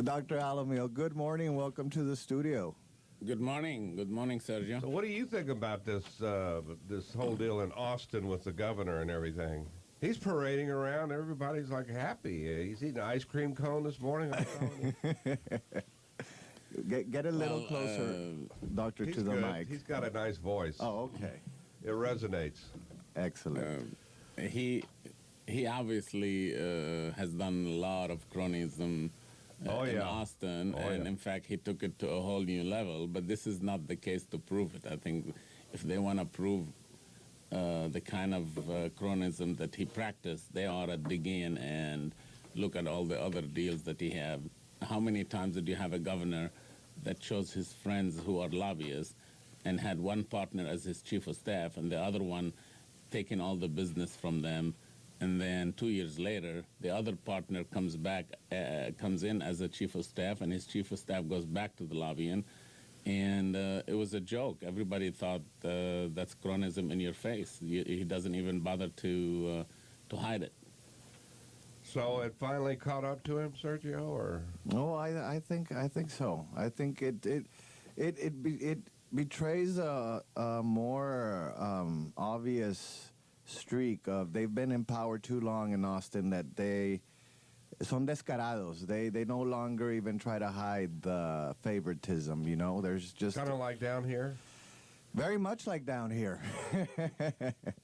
Dr. Alameel, good morning and welcome to the studio. Good morning, Sergio. So, what do you think about this whole deal in Austin with the governor and everything? He's parading around. Everybody's like happy. He's eating an ice cream cone this morning. Get a little closer, Doctor, to the good. mic. He's got a nice voice. Oh, okay. It resonates. Excellent. He obviously has done a lot of cronyism in Austin, in fact, he took it to a whole new level. But this is not the case to prove it. I think if they want to prove the kind of cronyism that he practiced, they ought to dig in and look at all the other deals that he had. How many times did you have a governor that chose his friends who are lobbyists and had one partner as his chief of staff and the other one taking all the business from them, and then 2 years later the other partner comes in as a chief of staff, and his chief of staff goes back to the lobbying, and it was a joke. Everybody thought that's cronyism in your face. He doesn't even bother to hide it. So it finally caught up to him, Sergio, or? No, I think so. I think it betrays a more obvious streak of they've been in power too long in Austin that they son descarados. They no longer even try to hide the favoritism. You know, there's just kind of like down here. Very much like down here.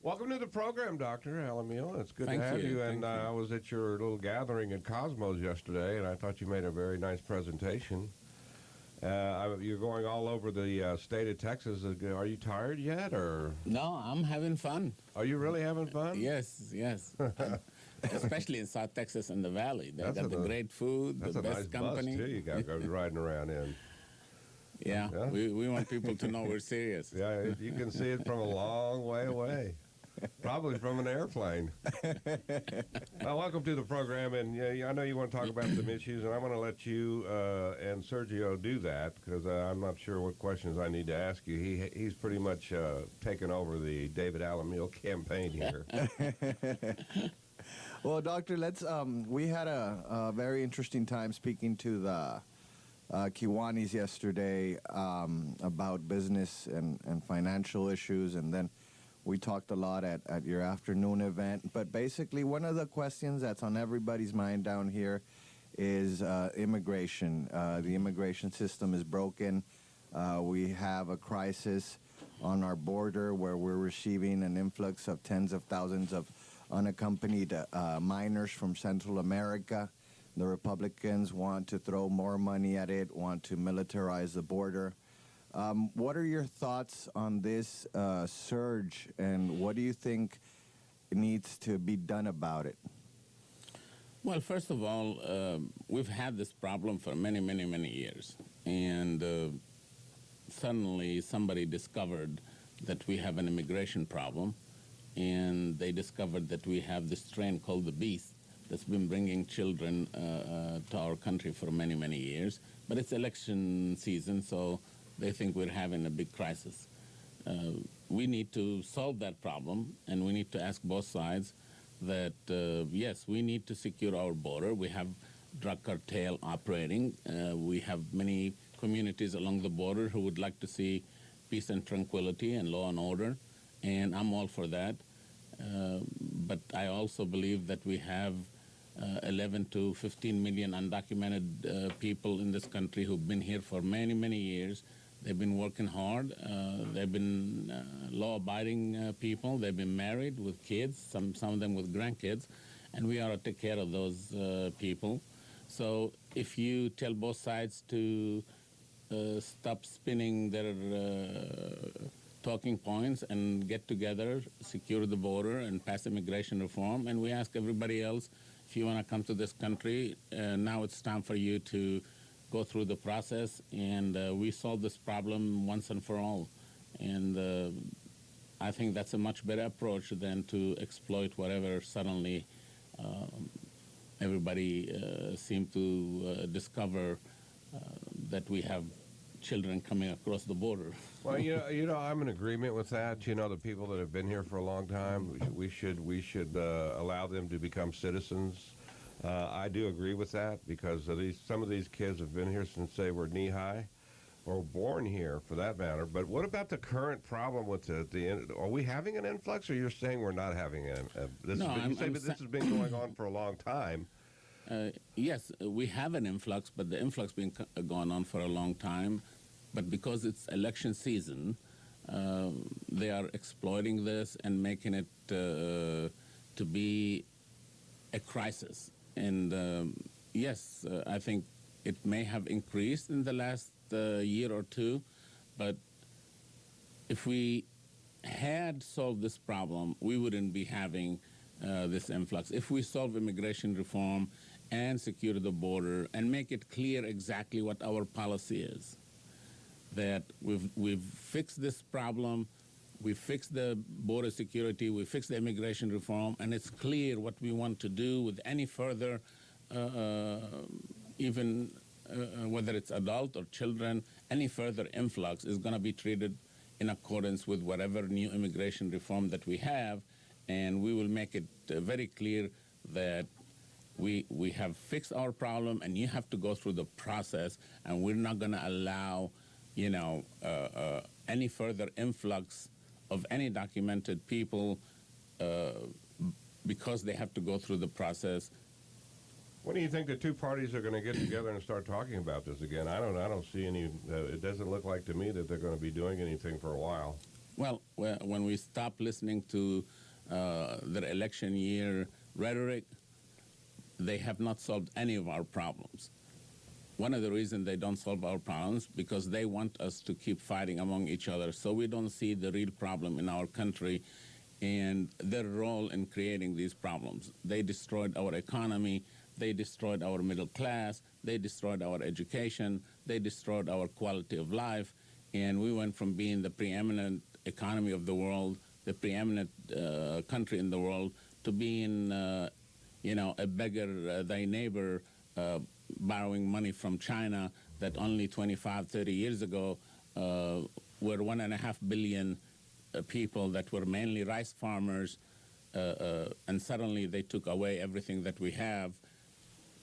Welcome to the program, Dr. Alameel. It's good Thank to have you. Thank And you. I was at your little gathering at Cosmos yesterday, and I thought you made a very nice presentation. You're going all over the state of Texas. Are you tired yet, or? No, I'm having fun. Are you really having fun? Yes. Especially in South Texas and the Valley. They got the great food, That's the a best nice company. bus, too, you got riding around in. Yeah. We want people to know we're serious. Yeah, you can see it from a long way away. Probably from an airplane. Well, welcome to the program, and I know you want to talk about some issues, and I'm going to let you and Sergio do that, because I'm not sure what questions I need to ask you. He's pretty much taken over the David Alameel campaign here. Well, Doctor, we had a very interesting time speaking to the Kiwanis yesterday about business and financial issues, and then we talked a lot at your afternoon event. But basically, one of the questions that's on everybody's mind down here is immigration. The immigration system is broken. We have a crisis on our border where we're receiving an influx of tens of thousands of unaccompanied minors from Central America. The Republicans want to throw more money at it, want to militarize the border. What are your thoughts on this surge, and what do you think needs to be done about it? Well, first of all, we've had this problem for many, many, many years. And suddenly somebody discovered that we have an immigration problem, and they discovered that we have this strain called the beast that's been bringing children to our country for many, many years. But it's election season, so they think we're having a big crisis. We need to solve that problem, and we need to ask both sides that, yes, we need to secure our border. We have drug cartel operating. We have many communities along the border who would like to see peace and tranquility and law and order, and I'm all for that. But I also believe that we have 11 to 15 million undocumented people in this country who've been here for many, many years. They've been working hard. They've been law-abiding people. They've been married with kids, some of them with grandkids, and we ought to take care of those people. So if you tell both sides to stop spinning their talking points and get together, secure the border, and pass immigration reform, and we ask everybody else, if you want to come to this country, now it's time for you to go through the process, and we solve this problem once and for all. And I think that's a much better approach than to exploit whatever suddenly everybody seemed to discover that we have children coming across the border. Well, I'm in agreement with that. The people that have been here for a long time, we should allow them to become citizens. I do agree with that because some of these kids have been here since they were knee high, or born here for that matter. But what about the current problem with are we having an influx, or you're saying we're not having this? No, You say that this has been going on for a long time. Yes, we have an influx, but the influx been going on for a long time. But because it's election season, they are exploiting this and making it to be a crisis. And yes, I think it may have increased in the last year or two, but if we had solved this problem, we wouldn't be having this influx. If we solve immigration reform and secure the border and make it clear exactly what our policy is, that we've fixed this problem, we fixed the border security, we fixed the immigration reform, and it's clear what we want to do with any further, even whether it's adult or children, any further influx is going to be treated in accordance with whatever new immigration reform that we have, and we will make it very clear that we have fixed our problem, and you have to go through the process, and we're not going to allow, any further influx of any documented people because they have to go through the process. When do you think the two parties are going to get together and start talking about this again? I don't see any. It doesn't look like to me that they're going to be doing anything for a while. Well, when we stop listening to their election year rhetoric, they have not solved any of our problems. One of the reasons they don't solve our problems because they want us to keep fighting among each other, so we don't see the real problem in our country and their role in creating these problems. They destroyed our economy, they destroyed our middle class, they destroyed our education, they destroyed our quality of life, and we went from being the preeminent economy of the world, the preeminent country in the world, to being a beggar, thy neighbor, borrowing money from China that only 25, 30 years ago were 1.5 billion people that were mainly rice farmers, and suddenly they took away everything that we have.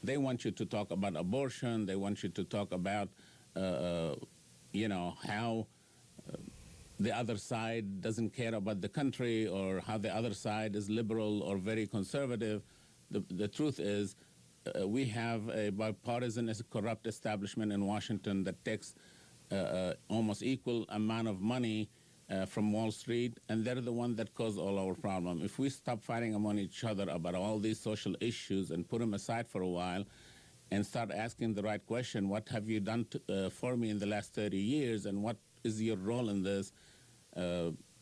They want you to talk about abortion. They want you to talk about, how the other side doesn't care about the country or how the other side is liberal or very conservative. The truth is we have a bipartisan, corrupt establishment in Washington that takes almost equal amount of money from Wall Street, and they're the one that cause all our problem. If we stop fighting among each other about all these social issues and put them aside for a while and start asking the right question, what have you done for me in the last 30 years and what is your role in this,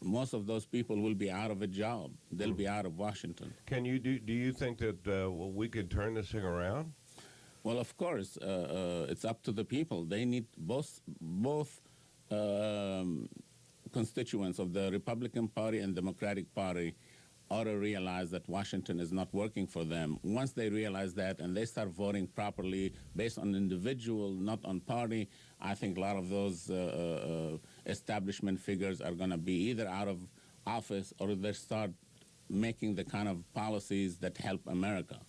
most of those people will be out of a job. They'll be out of Washington. Do you think that we could turn this thing around? Well, of course, it's up to the people. They need both constituents of the Republican Party and Democratic Party ought to realize that Washington is not working for them. Once they realize that and they start voting properly based on individual, not on party, I think a lot of those establishment figures are going to be either out of office or they start making the kind of policies that help America.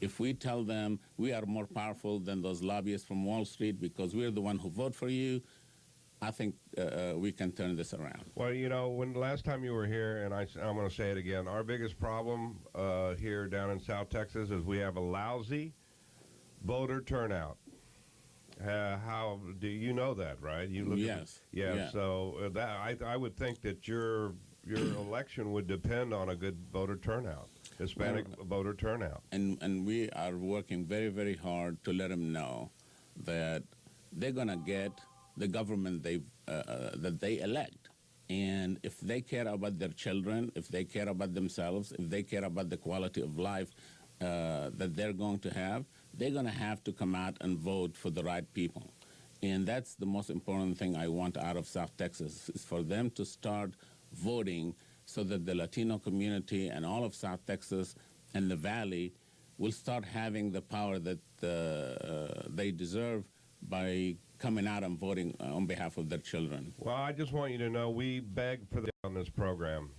If we tell them we are more powerful than those lobbyists from Wall Street because we're the one who vote for you, I think we can turn this around. Well, when last time you were here, and I'm going to say it again, our biggest problem here down in South Texas is we have a lousy voter turnout. How do you know that, right? You look yes. Yeah. So I would think that your election would depend on a good voter turnout, Hispanic voter turnout. And we are working very, very hard to let them know that they're going to get the government that they elect. And if they care about their children, if they care about themselves, if they care about the quality of life that they're going to have, they're going to have to come out and vote for the right people. And that's the most important thing I want out of South Texas, is for them to start voting so that the Latino community and all of South Texas and the Valley will start having the power that they deserve by coming out and voting on behalf of their children. Well, I just want you to know we beg for this on this program.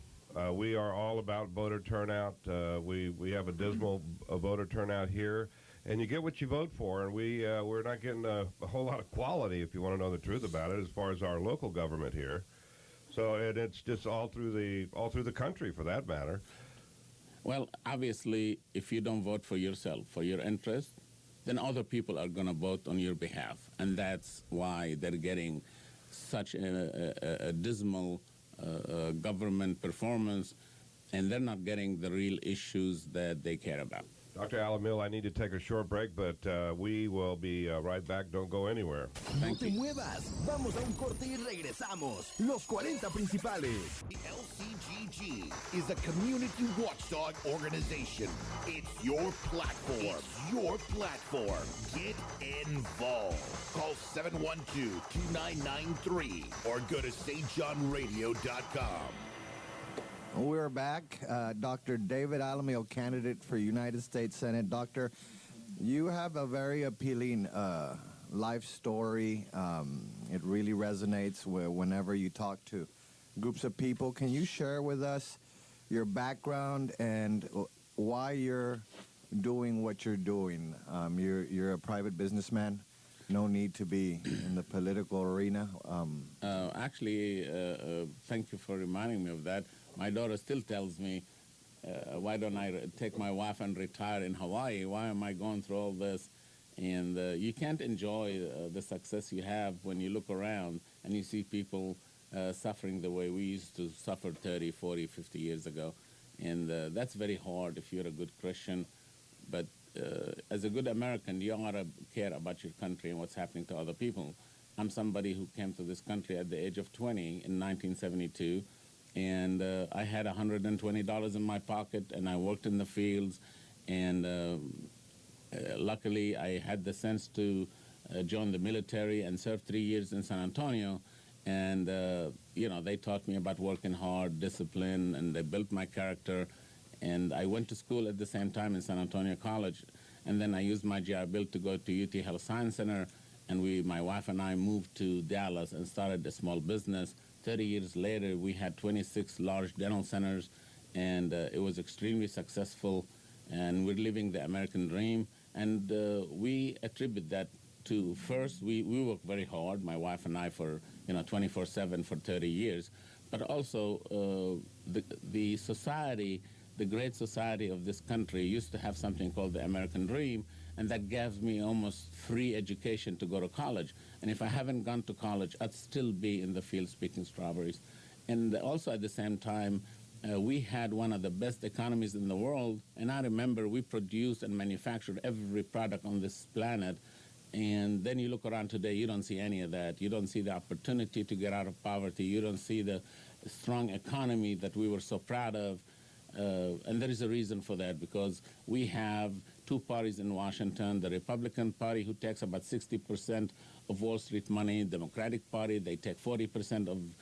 We are all about voter turnout. We have a dismal voter turnout here, and you get what you vote for. And we're not getting a whole lot of quality, if you want to know the truth about it, as far as our local government here. So, and it's just all through the country, for that matter. Well, obviously, if you don't vote for yourself, for your interest, then other people are going to vote on your behalf, and that's why they're getting such a dismal government performance, and they're not getting the real issues that they care about. Dr. Alameel, I need to take a short break, but we will be right back. Don't go anywhere. No te muevas. Vamos a un corte y regresamos. Los 40 principales. The LCGG is a community watchdog organization. It's your platform. It's your platform. Get involved. Call 712-2993 or go to stjohnradio.com. We're back. Dr. David Alameel, candidate for United States Senate. Doctor, you have a very appealing life story. It really resonates whenever you talk to groups of people. Can you share with us your background and why you're doing what you're doing? You're a private businessman. No need to be in the political arena. Actually, thank you for reminding me of that. My daughter still tells me, why don't I take my wife and retire in Hawaii? Why am I going through all this? And you can't enjoy the success you have when you look around and you see people suffering the way we used to suffer 30, 40, 50 years ago. And that's very hard if you're a good Christian. But as a good American, you ought to care about your country and what's happening to other people. I'm somebody who came to this country at the age of 20 in 1972. And I had $120 in my pocket, and I worked in the fields. And luckily, I had the sense to join the military and serve 3 years in San Antonio. And, they taught me about working hard, discipline, and they built my character. And I went to school at the same time in San Antonio College. And then I used my GI Bill to go to UT Health Science Center. And my wife and I moved to Dallas and started a small business. 30 years later, we had 26 large dental centers, and it was extremely successful, and we're living the American dream. And we attribute that to, first, we work very hard, my wife and I, for 24/7 for 30 years, but also the society, the great society of this country used to have something called the American dream, and that gives me almost free education to go to college. And if I haven't gone to college, I'd still be in the field picking strawberries. And also at the same time, we had one of the best economies in the world. And I remember we produced and manufactured every product on this planet. And then you look around today, you don't see any of that. You don't see the opportunity to get out of poverty. You don't see the strong economy that we were so proud of. And there is a reason for that, because we have two parties in Washington, the Republican Party, who takes about 60% of Wall Street money, Democratic Party, they take 40% of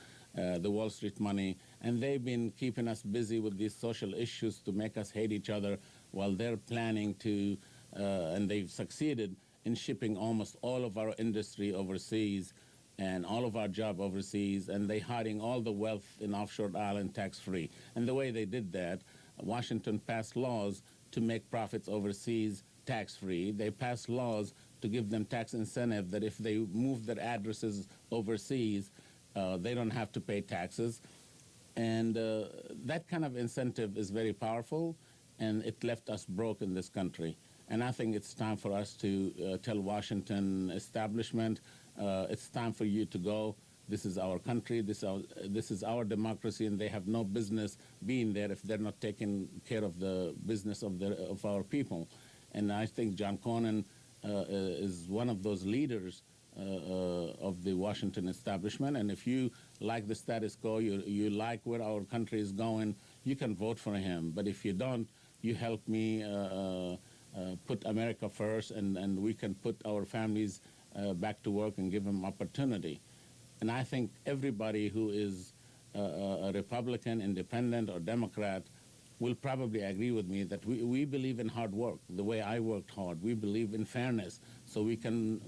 the Wall Street money, and they've been keeping us busy with these social issues to make us hate each other, while they're planning to, and they've succeeded in shipping almost all of our industry overseas and all of our job overseas, and they hiding all the wealth in offshore island tax-free. And the way they did that, Washington passed laws to make profits overseas tax-free. They passed laws to give them tax incentive that if they move their addresses overseas, they don't have to pay taxes. And that kind of incentive is very powerful, and it left us broke in this country. And I think it's time for us to tell Washington establishment, it's time for you to go. This is our country, this is our democracy, and they have no business being there if they're not taking care of the business of our people. And I think John Cornyn is one of those leaders of the Washington establishment. And if you like the status quo, you like where our country is going, you can vote for him. But if you don't, you help me put America first, and we can put our families back to work and give them opportunity. And I think everybody who is a Republican, Independent, or Democrat will probably agree with me that we believe in hard work, the way I worked hard. We believe in fairness, so we can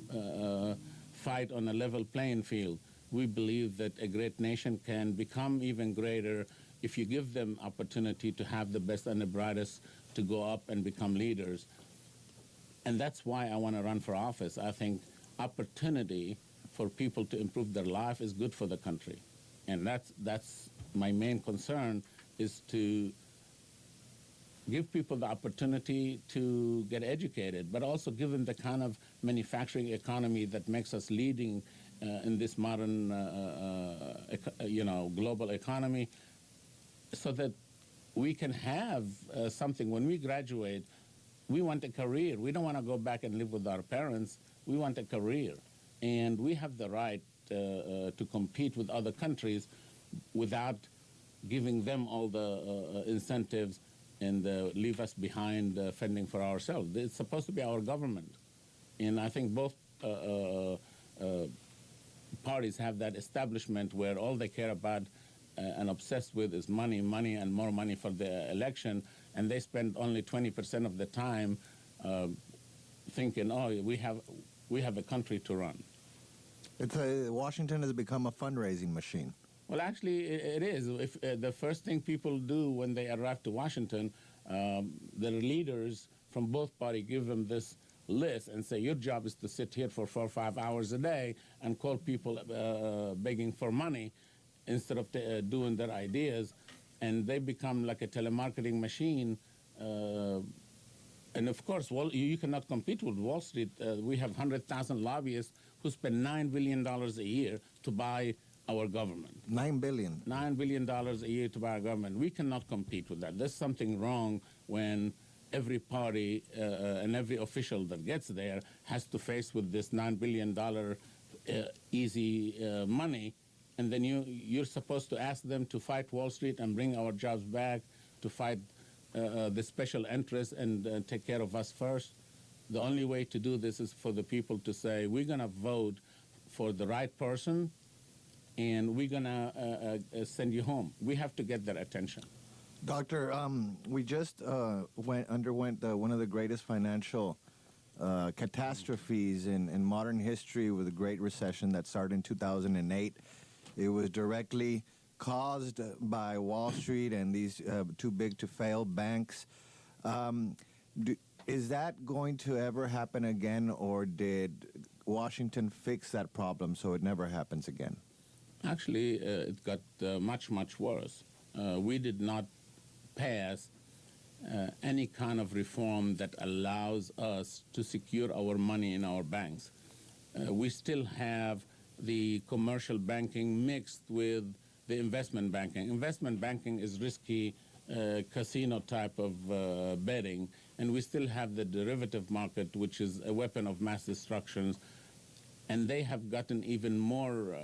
fight on a level playing field. We believe that a great nation can become even greater if you give them opportunity to have the best and the brightest to go up and become leaders. And that's why I want to run for office. I think opportunity for people to improve their life is good for the country. And that's my main concern, is to give people the opportunity to get educated, but also give them the kind of manufacturing economy that makes us leading in this modern, global economy, so that we can have something. When we graduate, we want a career. We don't want to go back and live with our parents. We want a career. And we have the right to compete with other countries without giving them all the incentives and leave us behind fending for ourselves. It's supposed to be our government. And I think both parties have that establishment where all they care about and obsessed with is money, money, and more money for the election, and they spend only 20% of the time thinking, oh, we have a country to run. Washington has become a fundraising machine. Well, actually, it is. If the first thing people do when they arrive to Washington, the leaders from both parties give them this list and say, your job is to sit here for 4 or 5 hours a day and call people begging for money instead of doing their ideas. And they become like a telemarketing machine. And of course, you cannot compete with Wall Street. We have 100,000 lobbyists who spend $9 billion a year to buy our government. $9 billion. $9 billion a year to buy our government. We cannot compete with that. There's something wrong when every party and every official that gets there has to face with this $9 billion easy money, and then you're supposed to ask them to fight Wall Street and bring our jobs back, to fight the special interests and take care of us first. The only way to do this is for the people to say, we're going to vote for the right person, and we're going to send you home. We have to get their attention. Doctor, we just underwent one of the greatest financial catastrophes in modern history with the Great Recession that started in 2008. It was directly caused by Wall Street and these too big to fail banks. Is that going to ever happen again, or did Washington fix that problem so it never happens again? Actually, it got much, much worse. We did not pass any kind of reform that allows us to secure our money in our banks. We still have the commercial banking mixed with the investment banking. Investment banking is risky casino type of betting, and we still have the derivative market, which is a weapon of mass destruction, and they have gotten even more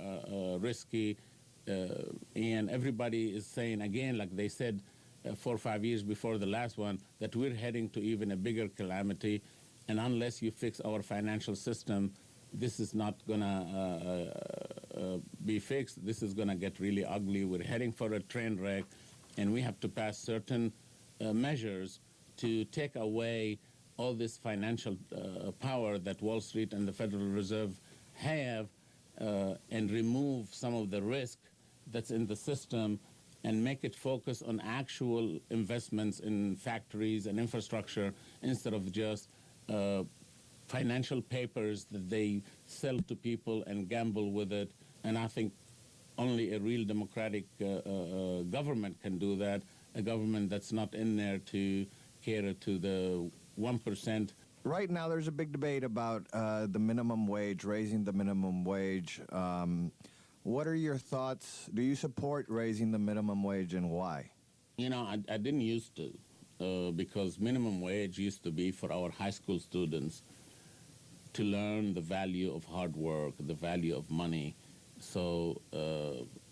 risky, and everybody is saying again, like they said 4 or 5 years before the last one, that we're heading to even a bigger calamity, and unless you fix our financial system, this is not going to be fixed. This is going to get really ugly. We're heading for a train wreck, and we have to pass certain measures to take away all this financial power that Wall Street and the Federal Reserve have, and remove some of the risk that's in the system and make it focus on actual investments in factories and infrastructure instead of just financial papers that they sell to people and gamble with it. And I think only a real democratic government can do that, a government that's not in there to cater to the 1%. Right now, there's a big debate about the minimum wage, raising the minimum wage. What are your thoughts? Do you support raising the minimum wage, and why? You know, I didn't used to, because minimum wage used to be for our high school students to learn the value of hard work, the value of money, so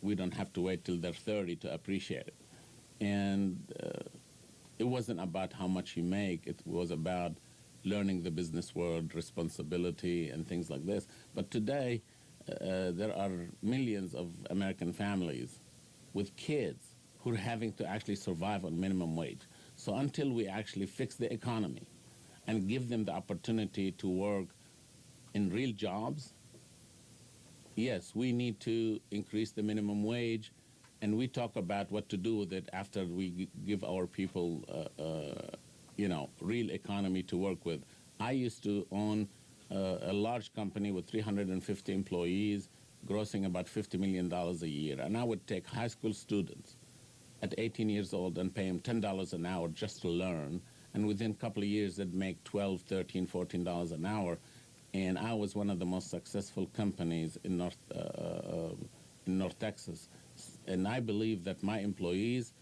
we don't have to wait till they're 30 to appreciate it. And it wasn't about how much you make. It was about learning the business world, responsibility, and things like this. But today, there are millions of American families with kids who are having to actually survive on minimum wage. So until we actually fix the economy and give them the opportunity to work in real jobs, yes, we need to increase the minimum wage and we talk about what to do with it after we give our people, real economy to work with. I used to own a large company with 350 employees, grossing about $50 million a year. And I would take high school students at 18 years old and pay them $10 an hour just to learn. And within a couple of years, they'd make $12, $13, $14 an hour. And I was one of the most successful companies in North Texas. And I believe that my employees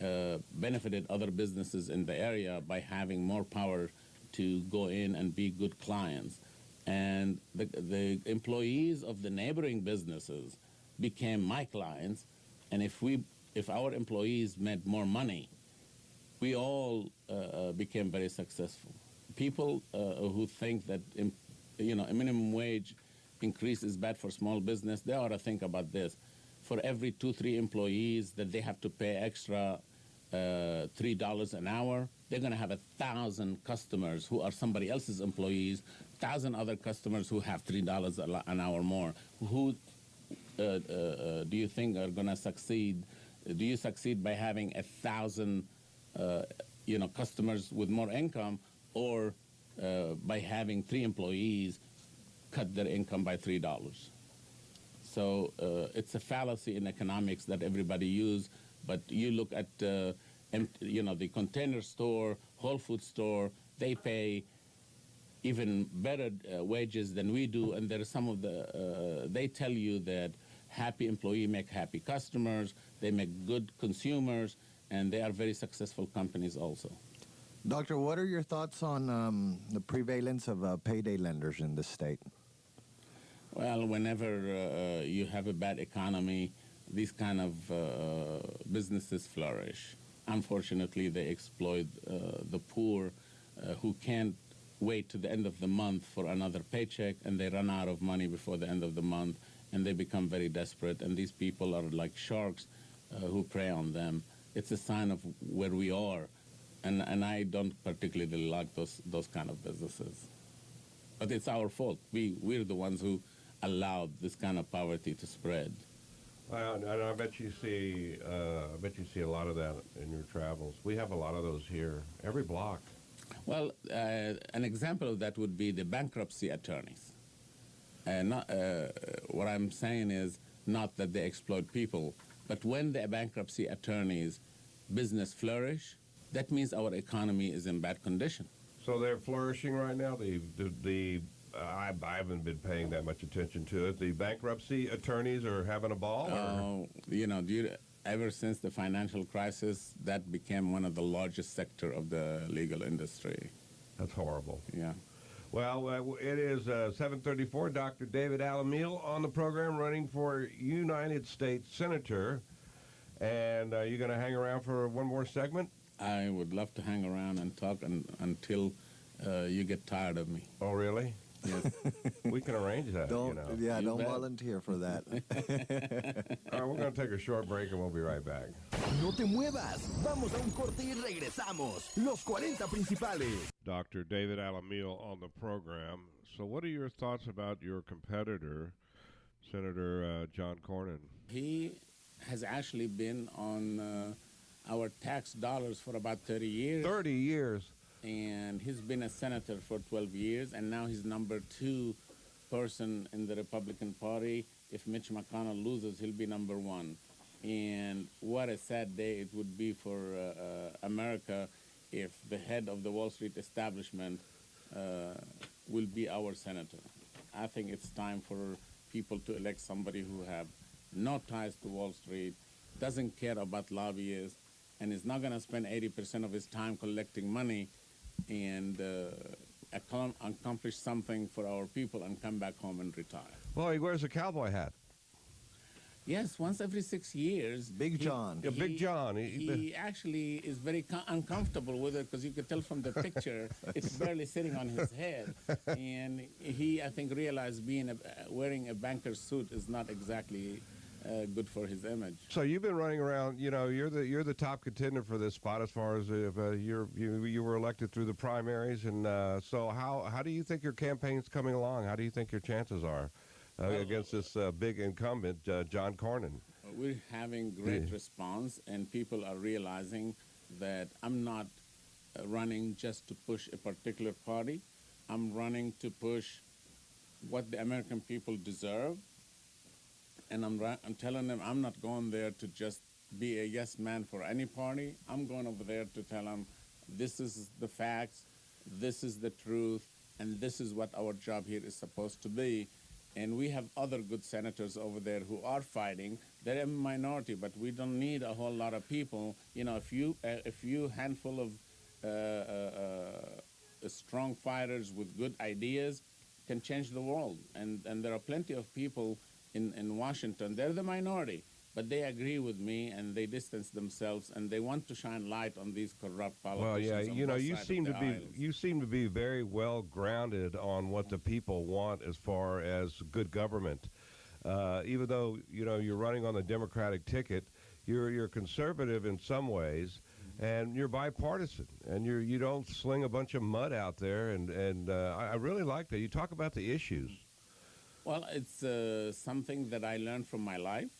benefited other businesses in the area by having more power to go in and be good clients. And the employees of the neighboring businesses became my clients. And if our employees made more money, we all became very successful. People who think that a minimum wage increase is bad for small business, they ought to think about this. For every 2-3 employees that they have to pay extra $3 an hour, they're going to have 1,000 customers who are somebody else's employees, 1,000 other customers who have $3 an hour more. Who do you think are going to succeed? Do you succeed by having 1,000 customers with more income, or by having 3 employees cut their income by $3? So it's a fallacy in economics that everybody use. But you look at the Container Store, Whole Foods store, they pay even better wages than we do, and there are some of they tell you that happy employee make happy customers, they make good consumers, and they are very successful companies also. Doctor, what are your thoughts on the prevalence of payday lenders in this state? Well, whenever you have a bad economy, these kind of businesses flourish. Unfortunately, they exploit the poor who can't wait to the end of the month for another paycheck, and they run out of money before the end of the month, and they become very desperate. And these people are like sharks who prey on them. It's a sign of where we are, and I don't particularly like those kind of businesses. But it's our fault. We're the ones who allowed this kind of poverty to spread. Well, and I bet you see a lot of that in your travels. We have a lot of those here, every block. Well, an example of that would be the bankruptcy attorneys. What I'm saying is not that they exploit people, but when the bankruptcy attorneys' business flourish, that means our economy is in bad condition. So they're flourishing right now. I haven't been paying that much attention to it. The bankruptcy attorneys are having a ball? Ever since the financial crisis, that became one of the largest sector of the legal industry. That's horrible. Yeah. Well, it is 7:34. Dr. David Alameel on the program, running for United States Senator. And you're going to hang around for one more segment? I would love to hang around and talk until you get tired of me. Oh, really? Yes. We can arrange that. Don't bet. volunteer for that. All right, we're going to take a short break and we'll be right back. No te muevas. Vamos a un corte y regresamos. Los 40 principales. Dr. David Alameel on the program. So what are your thoughts about your competitor, Senator John Cornyn? He has actually been on our tax dollars for about 30 years. 30 years. And he's been a senator for 12 years, and now he's number 2 person in the Republican Party. If Mitch McConnell loses, he'll be number 1. And what a sad day it would be for America if the head of the Wall Street establishment will be our senator. I think it's time for people to elect somebody who have no ties to Wall Street, doesn't care about lobbyists, and is not going to spend 80% of his time collecting money and accomplish something for our people and come back home and retire. Well, he wears a cowboy hat. Yes, once every 6 years. Big John. Big John. He actually is very uncomfortable with it because you could tell from the picture it's barely sitting on his head. And he, I think, realized wearing a banker's suit is not exactly good for his image. So you've been running around. You're the top contender for this spot as far as you were elected through the primaries. And so how do you think your campaign's coming along? How do you think your chances are against this big incumbent, John Cornyn? We're having great response, and people are realizing that I'm not running just to push a particular party. I'm running to push what the American people deserve, and I'm telling them I'm not going there to just be a yes man for any party. I'm going over there to tell them this is the facts, this is the truth, and this is what our job here is supposed to be. And we have other good senators over there who are fighting. They're a minority, but we don't need a whole lot of people. You know, a few handful of strong fighters with good ideas can change the world. And there are plenty of people in Washington. They're the minority, but they agree with me, and they distance themselves, and they want to shine light on these corrupt politicians. Well, yeah, you know, you seem to be very well grounded on what the people want as far as good government. Even though you're running on the Democratic ticket, you're conservative in some ways, and you're bipartisan, and you don't sling a bunch of mud out there. And I really like that. You talk about the issues. Well, it's something that I learned from my life.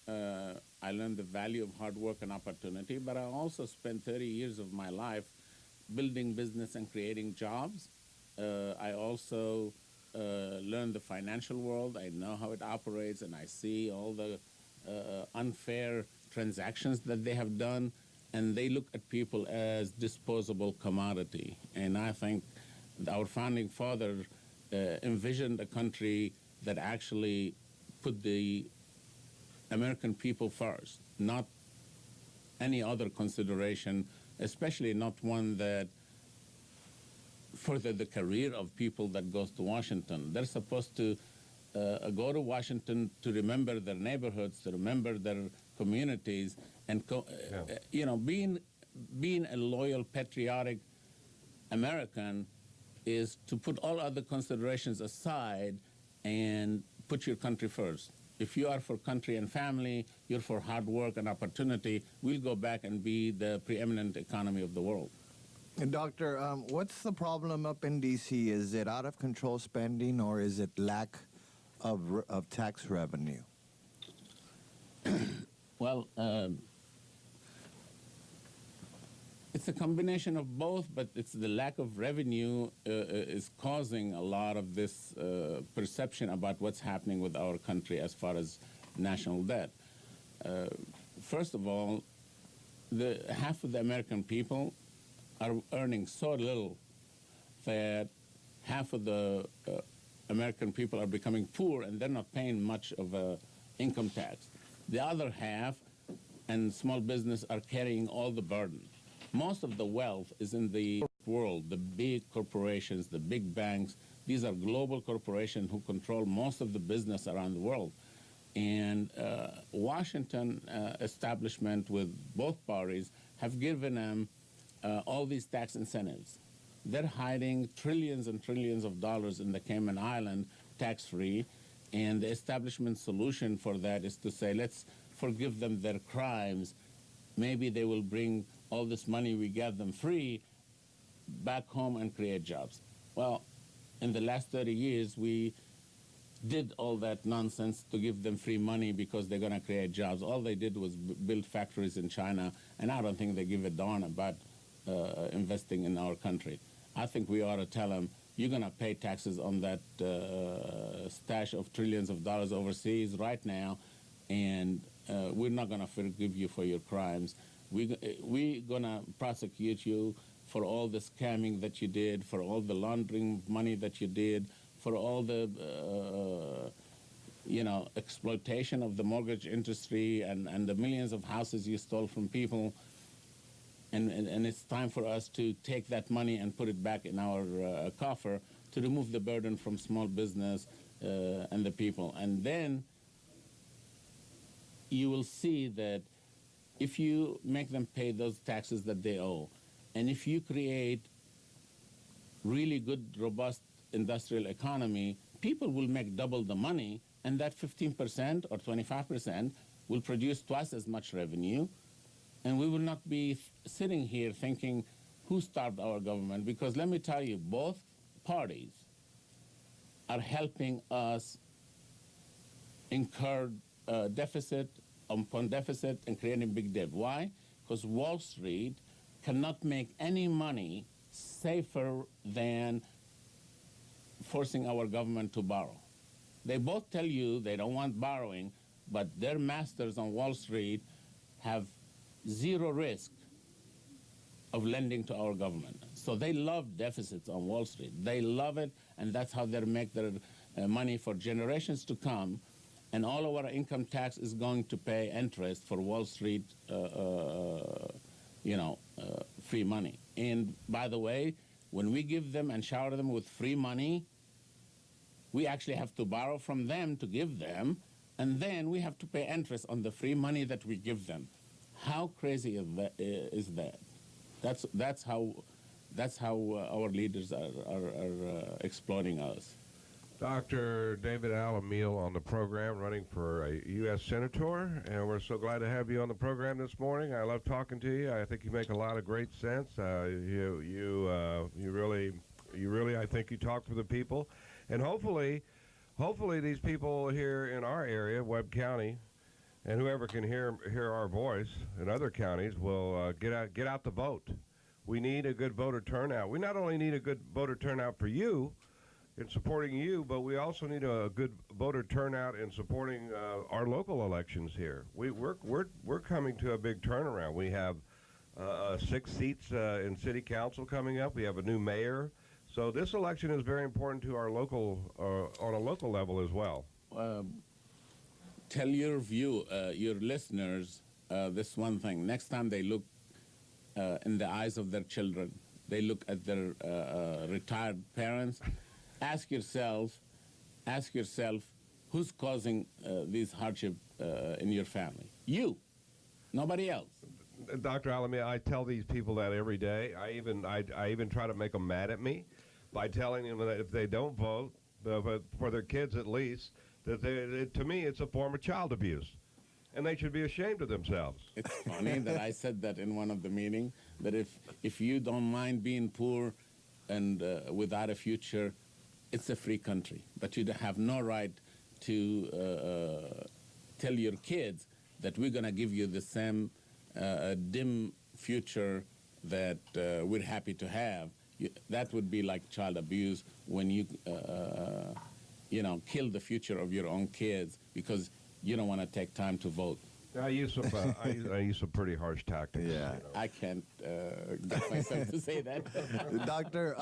I learned the value of hard work and opportunity, but I also spent 30 years of my life building business and creating jobs. I also learned the financial world. I know how it operates, and I see all the unfair transactions that they have done, and they look at people as disposable commodity. And I think our founding father envisioned a country that actually put the American people first, not any other consideration, especially not one that further the career of people that goes to Washington. They're supposed to go to Washington to remember their neighborhoods, to remember their communities, and being a loyal, patriotic American is to put all other considerations aside and put your country first. If you are for country and family, you're for hard work and opportunity, we'll go back and be the preeminent economy of the world. And Doctor, what's the problem up in D.C.? Is it out of control spending, or is it lack of tax revenue? Well, it's a combination of both, but it's the lack of revenue is causing a lot of this perception about what's happening with our country as far as national debt. First of all, half of the American people are earning so little that half of the American people are becoming poor, and they're not paying much of a income tax. The other half and small business are carrying all the burden. Most of the wealth is in the world, the big corporations, the big banks. These are global corporations who control most of the business around the world. And Washington establishment with both parties have given them all these tax incentives. They're hiding trillions and trillions of dollars in the Cayman Island tax-free, and the establishment solution for that is to say, let's forgive them their crimes. Maybe they will bring all this money we gave them free back home and create jobs. Well, in the last 30 years, we did all that nonsense to give them free money because they're going to create jobs. All they did was build factories in China, and I don't think they give a darn about investing in our country. I think we ought to tell them, you're going to pay taxes on that stash of trillions of dollars overseas right now, and we're not going to forgive you for your crimes. We're going to prosecute you for all the scamming that you did, for all the laundering money that you did, for all the exploitation of the mortgage industry and the millions of houses you stole from people. And it's time for us to take that money and put it back in our coffer to remove the burden from small business and the people. And then you will see that if you make them pay those taxes that they owe, and if you create really good, robust industrial economy, people will make double the money, and that 15% or 25% will produce twice as much revenue, and we will not be sitting here thinking, who starved our government? Because let me tell you, both parties are helping us incur a deficit upon deficit and creating big debt. Why? Because Wall Street cannot make any money safer than forcing our government to borrow. They both tell you they don't want borrowing, but their masters on Wall Street have zero risk of lending to our government. So they love deficits on Wall Street. They love it, and that's how they make their money for generations to come. And all of our income tax is going to pay interest for Wall Street, free money. And by the way, when we give them and shower them with free money, we actually have to borrow from them to give them, and then we have to pay interest on the free money that we give them. How crazy is that? That's how our leaders are exploiting us. Dr. David Alameel on the program, running for a U.S. Senator, and we're so glad to have you on the program this morning. I love talking to you. I think you make a lot of great sense. You really, I think you talk for the people, and hopefully these people here in our area, Webb County, and whoever can hear our voice in other counties will get out the vote. We need a good voter turnout. We not only need a good voter turnout for you in supporting you, but we also need a good voter turnout in supporting our local elections here. We're coming to a big turnaround. We have 6 seats in city council coming up. We have a new mayor. So this election is very important to our local, on a local level as well. Tell your listeners, this one thing. Next time they look in the eyes of their children, they look at their retired parents, ask yourself, who's causing these hardship in your family? You, nobody else. Dr. Alameel, I tell these people that every day. I even try to make them mad at me by telling them that if they don't vote, for their kids at least, that to me it's a form of child abuse, and they should be ashamed of themselves. It's funny that I said that in one of the meetings, that if you don't mind being poor and without a future, it's a free country, but you have no right to tell your kids that we're going to give you the same dim future that we're happy to have. That would be like child abuse when you, kill the future of your own kids because you don't want to take time to vote. I use some pretty harsh tactics. Yeah, I can't get myself to say that. Doctor.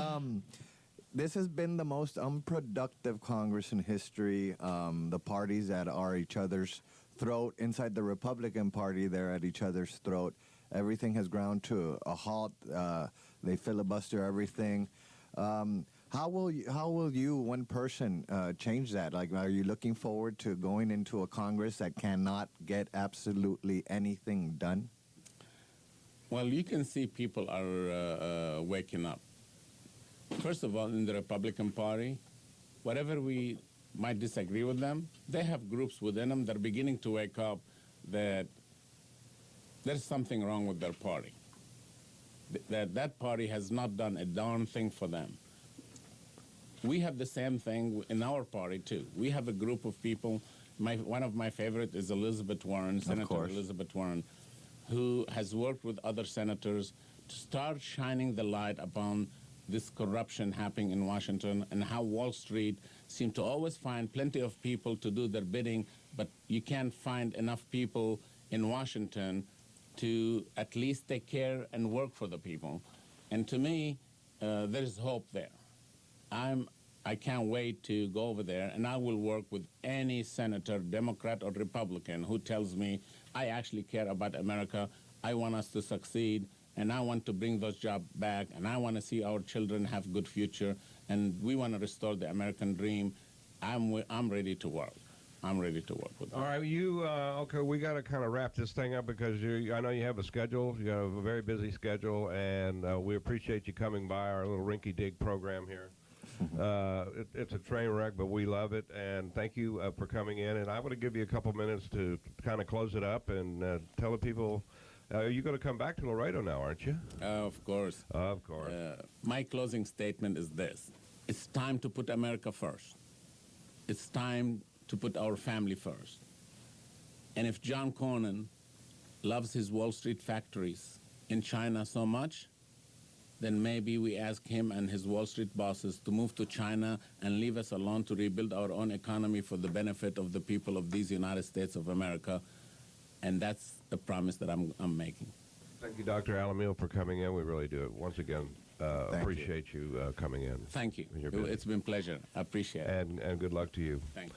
This has been the most unproductive Congress in history. The parties that are each other's throat. Inside the Republican Party, they're at each other's throat. Everything has ground to a halt. They filibuster everything. How will you, one person, change that? Like, are you looking forward to going into a Congress that cannot get absolutely anything done? Well, you can see people are waking up. First of all, in the Republican Party, whatever we might disagree with them, they have groups within them that are beginning to wake up that there's something wrong with their party. That party has not done a darn thing for them. We have the same thing in our party, too. We have a group of people. One of my favorite is Elizabeth Warren, Senator Elizabeth Warren, who has worked with other senators to start shining the light upon this corruption happening in Washington and how Wall Street seemed to always find plenty of people to do their bidding, but you can't find enough people in Washington to at least take care and work for the people. And to me, there's hope there. I can't wait to go over there, and I will work with any senator, Democrat or Republican, who tells me, I actually care about America, I want us to succeed, and I want to bring those jobs back, and I want to see our children have a good future, and we want to restore the American dream. I'm ready to work. I'm ready to work with them. All right, okay, we got to kind of wrap this thing up because I know you have a schedule. You have a very busy schedule, and we appreciate you coming by our little rinky-dink program here. It's a train wreck, but we love it, and thank you for coming in. And I want to give you a couple minutes to kind of close it up and tell the people, you're going to come back to Laredo now, aren't you? Of course. Of course. My closing statement is this. It's time to put America first. It's time to put our family first. And if John Cornyn loves his Wall Street factories in China so much, then maybe we ask him and his Wall Street bosses to move to China and leave us alone to rebuild our own economy for the benefit of the people of these United States of America. And that's the promise that I'm making. Thank you, Dr. Alameel, for coming in. We really do. Once again, appreciate you coming in. Thank you. You're busy. It's been a pleasure. I appreciate it. And good luck to you. Thank you.